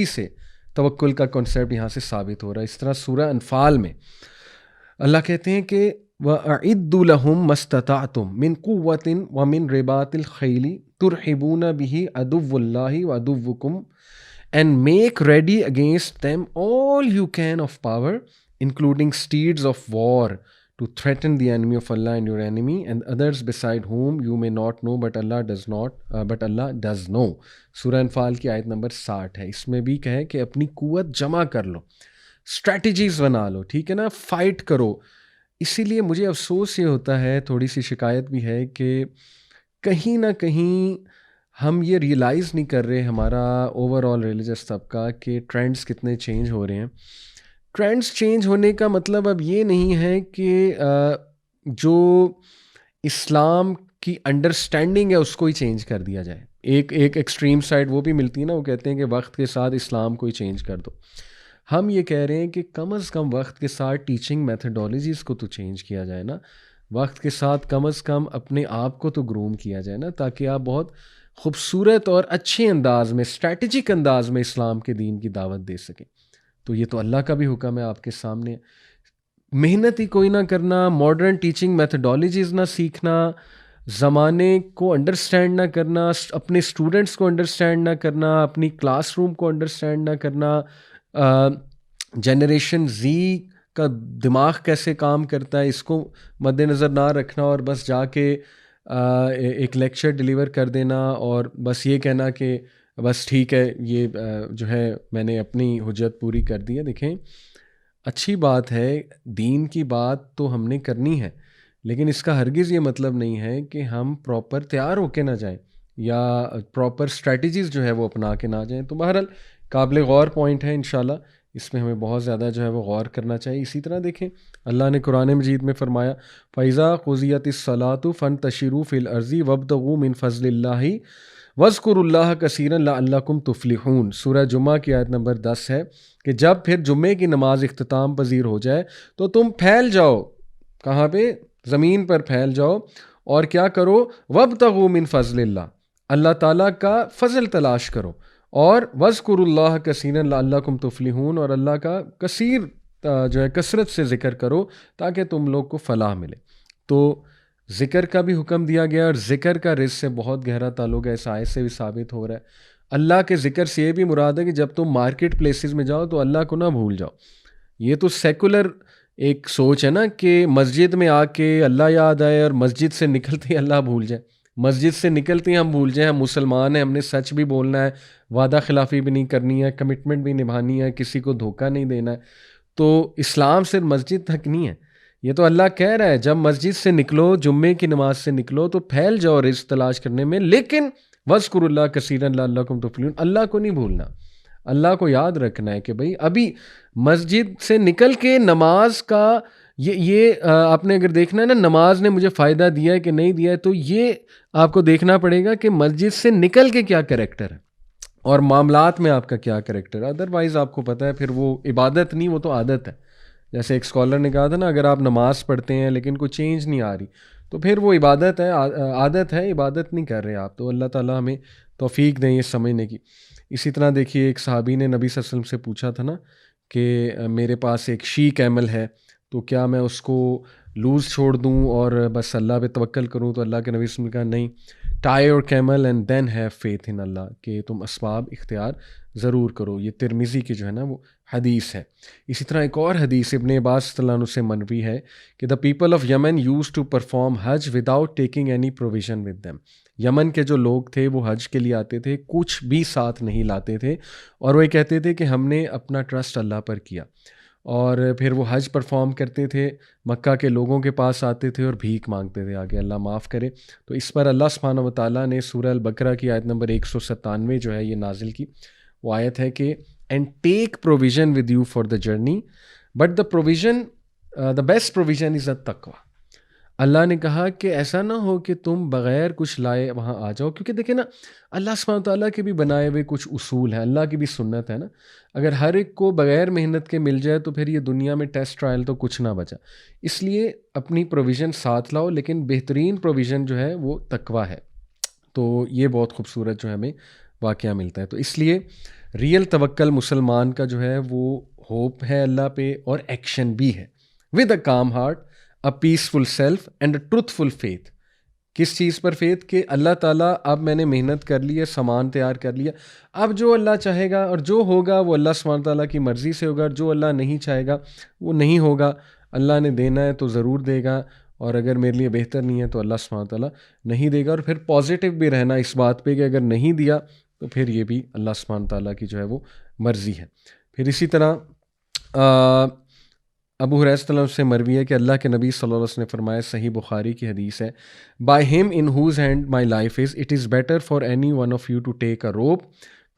سے توکل کا کنسیپٹ یہاں سے ثابت ہو رہا ہے. اس طرح سورہ انفال میں اللہ کہتے ہیں کہ وَأَعِدُّوا لَهُم مَّا اسْتَطَعْتُم مِّن قُوَّةٍ وَمِن رِّبَاطِ الْخَيْلِ تُرْحِبُونَ بِهِ عَدُوَّ اللَّهِ وَعَدُوَّكُمْ and make ready against them all you can of power, including steeds of war, to threaten the enemy of Allah and your enemy, and others beside whom you may not know, but Allah does know. سورہ انفال کی آیت number 60 ہے. اس میں بھی کہے کہ اپنی قوت جمع کر لو، اسٹریٹجیز بنا لو، ٹھیک ہے نا، فائٹ کرو. اسی لیے مجھے افسوس یہ ہوتا ہے، تھوڑی سی شکایت بھی ہے کہ کہیں نہ کہیں ہم یہ ریئلائز نہیں کر رہے، ہمارا اوور آل ریلیجس طبقہ، کہ ٹرینڈز کتنے چینج ہو رہے ہیں. ٹرینڈز چینج ہونے کا مطلب اب یہ نہیں ہے کہ جو اسلام کی انڈرسٹینڈنگ ہے اس کو ہی چینج کر دیا جائے. ایک ایکسٹریم سائڈ وہ بھی ملتی ہے نا، وہ کہتے ہیں کہ وقت کے ساتھ اسلام کو ہی چینج کر دو. ہم یہ کہہ رہے ہیں کہ کم از کم وقت کے ساتھ ٹیچنگ میتھڈالوجیز کو تو چینج کیا جائے نا، وقت کے ساتھ کم از کم اپنے آپ کو تو گروم کیا جائے نا، تاکہ آپ بہت خوبصورت اور اچھے انداز میں، اسٹریٹجک انداز میں اسلام کے دین کی دعوت دے سکیں. تو یہ تو اللہ کا بھی حکم ہے آپ کے سامنے. محنت ہی کوئی نہ کرنا، ماڈرن ٹیچنگ میتھڈالوجیز نہ سیکھنا، زمانے کو انڈرسٹینڈ نہ کرنا، اپنے اسٹوڈنٹس کو انڈرسٹینڈ نہ کرنا، اپنی کلاس روم کو انڈرسٹینڈ نہ کرنا، جنریشن زی کا دماغ کیسے کام کرتا ہے اس کو مد نظر نہ رکھنا، اور بس جا کے ایک لیکچر ڈیلیور کر دینا اور بس یہ کہنا کہ بس ٹھیک ہے، یہ جو ہے میں نے اپنی حجت پوری کر دی ہے. دیکھیں، اچھی بات ہے، دین کی بات تو ہم نے کرنی ہے، لیکن اس کا ہرگز یہ مطلب نہیں ہے کہ ہم پراپر تیار ہو کے نہ جائیں یا پراپر اسٹریٹجیز جو ہے وہ اپنا کے نہ جائیں. تو بہرحال قابل غور پوائنٹ ہے، انشاءاللہ اس میں ہمیں بہت زیادہ جو ہے وہ غور کرنا چاہیے. اسی طرح دیکھیں، اللہ نے قرآن مجید میں فرمایا فَإِذَا قُضِيَتِ الصَّلَاةُ فَانتَشِرُوا فِي الْأَرْضِ وَابْتَغُوا مِن فَضْلِ اللَّهِ وَاذْكُرُوا اللَّهَ كَثِيرًا لَعَلَّكُمْ تُفْلِحُونَ. سورہ جمعہ کی آیت نمبر 10 ہے کہ جب پھر جمعے کی نماز اختتام پذیر ہو جائے تو تم پھیل جاؤ. کہاں پہ؟ زمین پر پھیل جاؤ، اور کیا کرو؟ وَابْتَغُوا مِن فَضْلِ اللَّهِ، اللہ تعالیٰ کا فضل تلاش کرو، اور وَاذْكُرُوا اللَّهَ كَثِيرًا لَعَلَّكُمْ تُفْلِحُونَ، اور اللہ کا کثیر جو ہے کثرت سے ذکر کرو تاکہ تم لوگ کو فلاح ملے. تو ذکر کا بھی حکم دیا گیا، اور ذکر کا رزق سے بہت گہرا تعلق ہے، اس آیت سے بھی ثابت ہو رہا ہے. اللہ کے ذکر سے یہ بھی مراد ہے کہ جب تم مارکیٹ پلیسز میں جاؤ تو اللہ کو نہ بھول جاؤ. یہ تو سیکولر ایک سوچ ہے نا کہ مسجد میں آ کے اللہ یاد آئے اور مسجد سے نکلتے ہی اللہ بھول جائے. مسجد سے نکلتے ہی ہم بھول جائیں ہم مسلمان ہیں، ہم نے سچ بھی بولنا ہے، وعدہ خلافی بھی نہیں کرنی ہے، کمٹمنٹ بھی نبھانی ہے، کسی کو دھوکہ نہیں دینا ہے. تو اسلام صرف مسجد تک نہیں ہے، یہ تو اللہ کہہ رہا ہے جب مسجد سے نکلو، جمعے کی نماز سے نکلو تو پھیل جاؤ رزق تلاش کرنے میں، لیکن وَاذْكُرُوا اللَّهَ كَثِيرًا لَعَلَّكُمْ تُفْلِحُونَ، اللہ کو نہیں بھولنا. اللہ کو یاد رکھنا ہے کہ بھئی ابھی مسجد سے نکل کے نماز کا یہ آپ نے اگر دیکھنا ہے نا نماز نے مجھے فائدہ دیا ہے کہ نہیں دیا ہے، تو یہ آپ کو دیکھنا پڑے گا کہ مسجد سے نکل کے کیا کریکٹر ہے اور معاملات میں آپ کا کیا کریکٹر ہے. ادروائز آپ کو پتہ ہے پھر وہ عبادت نہیں، وہ تو عادت ہے. جیسے ایک اسکالر نے کہا تھا نا، اگر آپ نماز پڑھتے ہیں لیکن کوئی چینج نہیں آ رہی تو پھر وہ عبادت ہے، عادت ہے، عبادت نہیں کر رہے آپ. تو اللہ تعالیٰ ہمیں توفیق دیں یہ سمجھنے کی. اسی طرح دیکھیے، ایک صحابی نے نبی صلی اللہ علیہ وسلم سے پوچھا تھا نا کہ میرے پاس ایک شی کیمل ہے، تو کیا میں اس کو لوز چھوڑ دوں اور بس اللہ پہ توکل کروں؟ تو اللہ کے نبی صلی اللہ علیہ وسلم نے کہا نہیں، ٹائی اور camel and then have faith in Allah, کہ تم اسباب اختیار ضرور کرو. یہ ترمذی کی جو ہے نا وہ حدیث ہے. اسی طرح ایک اور حدیث ابن عباس رضی اللہ عنہ سے مروی ہے کہ the people of Yemen used to perform Hajj without taking any provision with them. Yemen کے جو لوگ تھے وہ حج کے لیے آتے تھے، کچھ بھی ساتھ نہیں لاتے تھے، اور وہ یہ کہتے تھے کہ ہم نے اپنا ٹرسٹ اللہ پر کیا. اور پھر وہ حج پرفارم کرتے تھے، مکہ کے لوگوں کے پاس آتے تھے اور بھیک مانگتے تھے آگے اللہ معاف کرے. تو اس پر اللہ سبحانہ و تعالیٰ نے سورہ البقرہ کی آیت نمبر 197 جو ہے یہ نازل کی. وہ آیت ہے کہ and take provision with you for the journey but the provision the best provision is التقویٰ. اللہ نے کہا کہ ایسا نہ ہو کہ تم بغیر کچھ لائے وہاں آ جاؤ، کیونکہ دیکھیں نا اللہ سبحانہ تعالیٰ کے بھی بنائے ہوئے کچھ اصول ہیں، اللہ کی بھی سنت ہے نا. اگر ہر ایک کو بغیر محنت کے مل جائے تو پھر یہ دنیا میں ٹیسٹ ٹرائل تو کچھ نہ بچا. اس لیے اپنی پروویژن ساتھ لاؤ، لیکن بہترین پروویژن جو ہے وہ تقویٰ ہے. تو یہ بہت خوبصورت جو ہے ہمیں واقعہ ملتا ہے. تو اس لیے ریئل توکل مسلمان کا جو ہے وہ ہوپ ہے اللہ پہ اور ایکشن بھی ہے. With a calm heart, a peaceful self and a truthful faith. کس چیز پر فیتھ؟ کہ اللہ تعالیٰ اب میں نے محنت کر لی ہے، سامان تیار کر لیا، اب جو اللہ چاہے گا اور جو ہوگا وہ اللہ سبحانہ تعالیٰ کی مرضی سے ہوگا، اور جو اللہ نہیں چاہے گا وہ نہیں ہوگا. اللہ نے دینا ہے تو ضرور دے گا، اور اگر میرے لیے بہتر نہیں ہے تو اللہ سبحانہ تعالیٰ نہیں دے گا. اور پھر پازیٹیو بھی رہنا اس بات پہ کہ اگر نہیں دیا تو پھر یہ بھی اللہ سبحانہ تعالیٰ کی جو ہے وہ مرضی ہے. پھر اسی طرح ابو ہریرہ صلی اللہ علیہ وسلم سے مروی ہے کہ اللہ کے نبی صلی اللہ علیہ وسلم نے فرمایا، صحیح بخاری کی حدیث ہے، by him in whose hand my life is, it is better for any one of you to take a rope,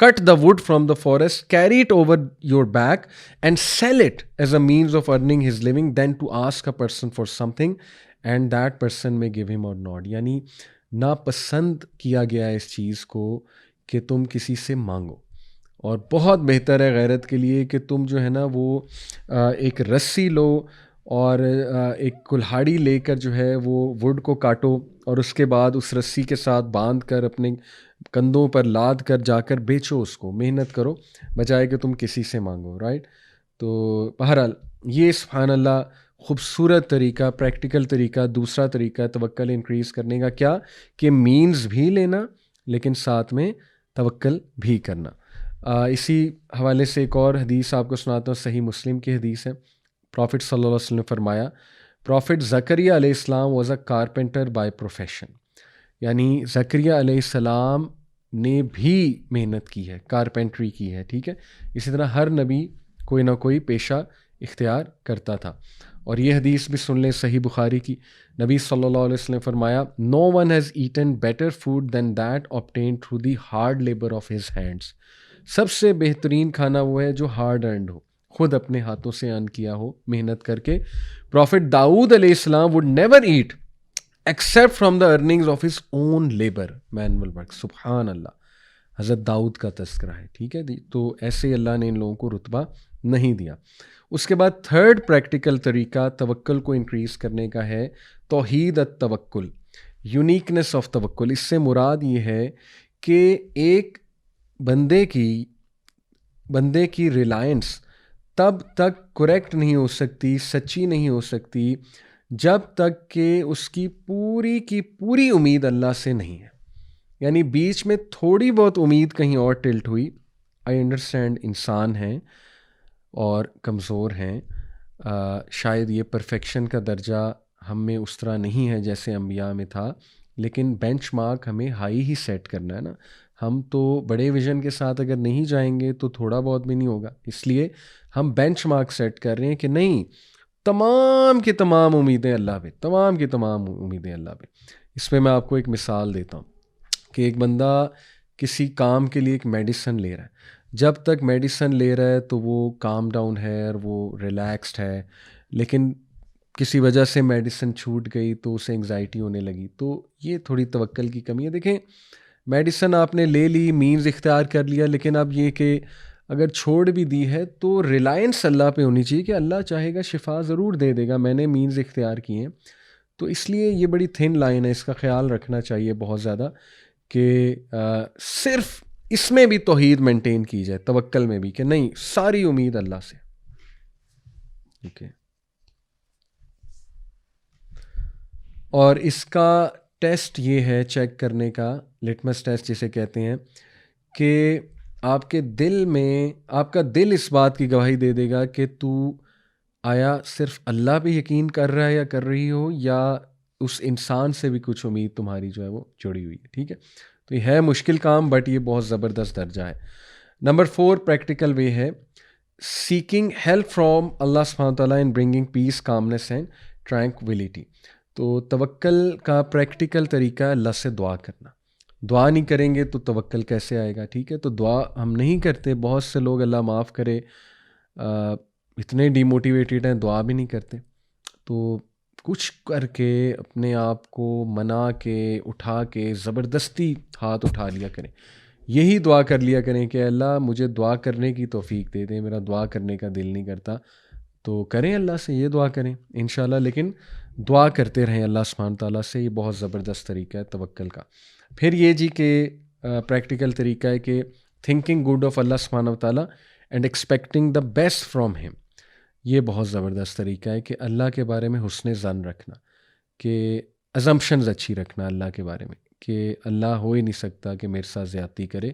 cut the wood from the forest, carry it over your back and sell it as a means of earning his living than to ask a person for something and that person may give him or not. یعنی ناپسند کیا گیا ہے اس چیز کو کہ تم کسی سے مانگو، اور بہت بہتر ہے غیرت کے لیے کہ تم جو ہے نا وہ ایک رسی لو اور ایک کلہاڑی لے کر جو ہے وہ وڈ کو کاٹو، اور اس کے بعد اس رسی کے ساتھ باندھ کر اپنے کندھوں پر لاد کر جا کر بیچو اس کو، محنت کرو بجائے کہ تم کسی سے مانگو. رائٹ؟ تو بہرحال یہ سبحان اللہ خوبصورت طریقہ، پریکٹیکل طریقہ، دوسرا طریقہ توکل انکریز کرنے کا. کیا کہ مینز بھی لینا لیکن ساتھ میں توکل بھی کرنا. اسی حوالے سے ایک اور حدیث آپ کو سناتا ہوں، صحیح مسلم کی حدیث ہے. پرافٹ صلی اللہ علیہ وسلم نے فرمایا، پرافٹ زکریا علیہ السلام was a carpenter by profession. یعنی زکریا علیہ السلام نے بھی محنت کی ہے، کارپینٹری کی ہے. ٹھیک ہے؟ اسی طرح ہر نبی کوئی نہ کوئی پیشہ اختیار کرتا تھا. اور یہ حدیث بھی سن لیں، صحیح بخاری کی. نبی صلی اللہ علیہ وسلم نے فرمایا، no one has eaten better food than that obtained through the hard labour of his hands. سب سے بہترین کھانا وہ ہے جو ہارڈ ارنڈ ہو، خود اپنے ہاتھوں سے ارن کیا ہو محنت کر کے. پروفٹ داؤد علیہ السلام would never eat except from the earnings of his own labor, manual work. سبحان اللہ، حضرت داؤد کا تذکرہ ہے. ٹھیک ہے؟ تو ایسے اللہ نے ان لوگوں کو رتبہ نہیں دیا. اس کے بعد تھرڈ پریکٹیکل طریقہ توکل کو انکریز کرنے کا ہے توحید التوکل، یونیکنیس آف توکل. اس سے مراد یہ ہے کہ ایک بندے کی ریلائنس تب تک کریکٹ نہیں ہو سکتی، سچی نہیں ہو سکتی، جب تک کہ اس کی پوری امید اللہ سے نہیں ہے. یعنی بیچ میں تھوڑی بہت امید کہیں اور ٹلٹ ہوئی. آئی انڈرسٹینڈ انسان ہیں اور کمزور ہیں، شاید یہ پرفیکشن کا درجہ ہم میں اس طرح نہیں ہے جیسے انبیاء میں تھا، لیکن بینچ مارک ہمیں ہائی ہی سیٹ کرنا ہے نا. ہم تو بڑے ویژن کے ساتھ اگر نہیں جائیں گے تو تھوڑا بہت بھی نہیں ہوگا. اس لیے ہم بینچ مارک سیٹ کر رہے ہیں کہ نہیں، تمام کی تمام امیدیں اللہ پہ، تمام کی تمام امیدیں اللہ پہ. اس پہ میں آپ کو ایک مثال دیتا ہوں کہ ایک بندہ کسی کام کے لیے ایک میڈیسن لے رہا ہے. جب تک میڈیسن لے رہا ہے تو وہ کام ڈاؤن ہے اور وہ ریلیکسڈ ہے، لیکن کسی وجہ سے میڈیسن چھوٹ گئی تو اسے انگزائٹی ہونے لگی. تو یہ تھوڑی توکل کی کمی ہے. دیکھیں، میڈیسن آپ نے لے لی، مینز اختیار کر لیا، لیکن اب یہ کہ اگر چھوڑ بھی دی ہے تو ریلائنس اللہ پہ ہونی چاہیے کہ اللہ چاہے گا شفا ضرور دے دے گا، میں نے مینز اختیار کیے ہیں. تو اس لیے یہ بڑی تھن لائن ہے، اس کا خیال رکھنا چاہیے بہت زیادہ کہ صرف اس میں بھی توحید مینٹین کی جائے، توکل میں بھی، کہ نہیں، ساری امید اللہ سے. ٹھیک ہے؟ اور اس کا ٹیسٹ یہ ہے چیک کرنے کا، لٹمس ٹیسٹ جسے کہتے ہیں، کہ آپ کے دل میں، آپ کا دل اس بات کی گواہی دے دے گا کہ تو آیا صرف اللہ پہ یقین کر رہا ہے یا کر رہی ہو، یا اس انسان سے بھی کچھ امید تمہاری جو ہے وہ جڑی ہوئی ہے. ٹھیک ہے؟ تو یہ ہے مشکل کام، بٹ یہ بہت زبردست درجہ ہے. نمبر 4 پریکٹیکل وے ہے سیکنگ ہیلپ فرام اللہ سبحانہ تعالیٰ in bringing piece, commons and tranquillity. تو توکل کا پریکٹیکل طریقہ ہے اللہ سے دعا کرنا. دعا نہیں کریں گے تو توکل کیسے آئے گا؟ ٹھیک ہے؟ تو دعا ہم نہیں کرتے. بہت سے لوگ، اللہ معاف کرے، اتنے ڈی موٹیویٹیڈ ہیں، دعا بھی نہیں کرتے. تو کچھ کر کے اپنے آپ کو منا کے، اٹھا کے، زبردستی ہاتھ اٹھا لیا کریں. یہی دعا کر لیا کریں کہ اللہ مجھے دعا کرنے کی توفیق دے دیں، میرا دعا کرنے کا دل نہیں کرتا. تو کریں اللہ سے، یہ دعا کریں انشاءاللہ، لیکن دعا کرتے رہیں اللہ سبحانہ تعالیٰ سے. یہ بہت زبردست طریقہ ہے توکل کا. پھر یہ جی کہ پریکٹیکل طریقہ ہے کہ تھنکنگ گڈ آف اللہ سبحانہ و تعالیٰ and expecting the best from ہم. یہ بہت زبردست طریقہ ہے کہ اللہ کے بارے میں حسن ظن رکھنا، کہ ازمپشنز اچھی رکھنا اللہ کے بارے میں، کہ اللہ ہو ہی نہیں سکتا کہ میرے ساتھ زیادتی کرے،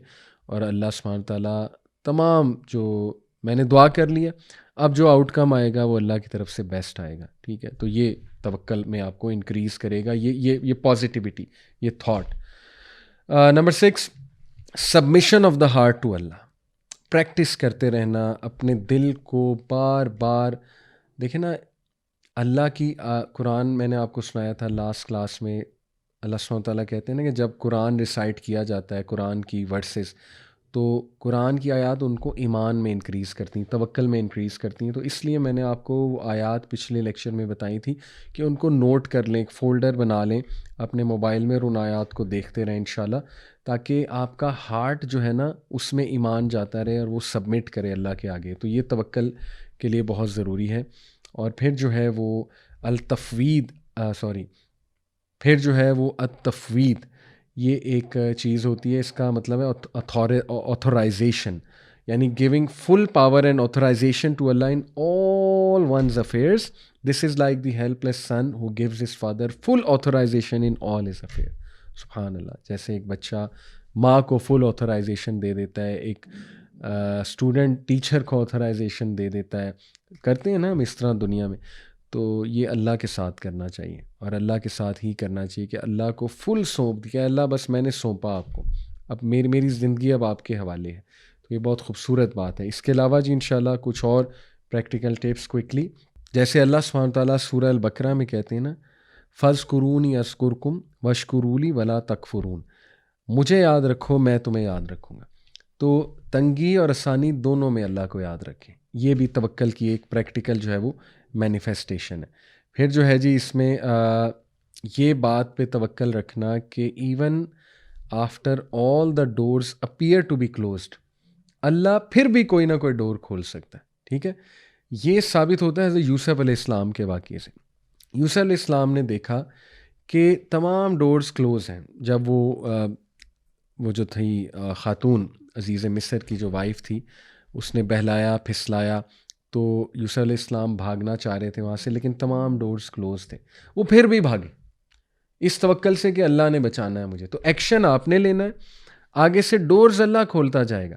اور اللہ سبحانہ تعالیٰ تمام جو میں نے دعا کر لیا، اب جو آؤٹ کم آئے گا وہ اللہ کی طرف سے بیسٹ آئے گا. ٹھیک ہے، تو یہ توکل میں آپ کو انکریز کرے گا، یہ پازیٹیوٹی، یہ thought. Number 6، submission of the heart to Allah. Practice کرتے رہنا اپنے دل کو بار بار. دیکھیں نا، اللہ کی قرآن میں نے آپ کو سنایا تھا لاسٹ کلاس میں، اللہ سبحانہ تعالیٰ کہتے ہیں نا کہ جب قرآن ریسائٹ کیا جاتا ہے، قرآن کی ورسز، تو قرآن کی آیات ان کو ایمان میں انکریز کرتی ہیں، توکل میں انکریز کرتی ہیں. تو اس لیے میں نے آپ کو وہ آیات پچھلے لیکچر میں بتائی تھی کہ ان کو نوٹ کر لیں، ایک فولڈر بنا لیں اپنے موبائل میں، اور ان آیات کو دیکھتے رہیں انشاءاللہ، تاکہ آپ کا ہارٹ جو ہے نا اس میں ایمان جاتا رہے اور وہ سبمٹ کرے اللہ کے آگے. تو یہ توکل کے لیے بہت ضروری ہے. اور پھر جو ہے وہ پھر جو ہے وہ التفوید، یہ ایک چیز ہوتی ہے، اس کا مطلب ہے آتھورائزیشن، یعنی giving full power and authorization to Allah in all one's affairs. This is like the helpless son who gives his father full authorization in all his affair. سبحان اللہ. جیسے ایک بچہ ماں کو فل آتھورائزیشن دے دیتا ہے، ایک اسٹوڈنٹ ٹیچر کو آتھورائزیشن دے دیتا ہے، کرتے ہیں نا ہم اس طرح دنیا میں. تو یہ اللہ کے ساتھ کرنا چاہیے، اور اللہ کے ساتھ ہی کرنا چاہیے کہ اللہ کو فل سونپ دیا، اللہ بس میں نے سونپا آپ کو، اب میری زندگی اب آپ کے حوالے ہے. تو یہ بہت خوبصورت بات ہے. اس کے علاوہ جی انشاءاللہ کچھ اور پریکٹیکل ٹپس کوئکلی. جیسے اللہ سبحانہ تعالیٰ سورہ البقرہ میں کہتے ہیں نا، فَاذْكُرُونِی أَذْكُرْكُمْ وَاشْكُرُوا لِی وَلَا تَکْفُرُونَ. مجھے یاد رکھو، میں تمہیں یاد رکھوں گا. تو تنگی اور آسانی دونوں میں اللہ کو یاد رکھیں. یہ بھی توکل کی ایک پریکٹیکل جو ہے وہ مینیفیسٹیشن ہے. پھر جو ہے جی اس میں یہ بات پہ توکل رکھنا کہ even after all the doors appear to be closed, اللہ پھر بھی کوئی نہ کوئی ڈور کھول سکتا ہے. ٹھیک ہے، یہ ثابت ہوتا ہے حضرت یوسف علیہ السلام کے واقعے سے. یوسف علیہ السلام نے دیکھا کہ تمام ڈورز کلوز ہیں. جب وہ جو تھی خاتون عزیز مصر کی جو وائف تھی، اس نے بہلایا پھسلایا، تو یوسف علیہ السلام بھاگنا چاہ رہے تھے وہاں سے، لیکن تمام ڈورز کلوز تھے. وہ پھر بھی بھاگے اس توکل سے کہ اللہ نے بچانا ہے مجھے. تو ایکشن آپ نے لینا ہے، آگے سے ڈورز اللہ کھولتا جائے گا.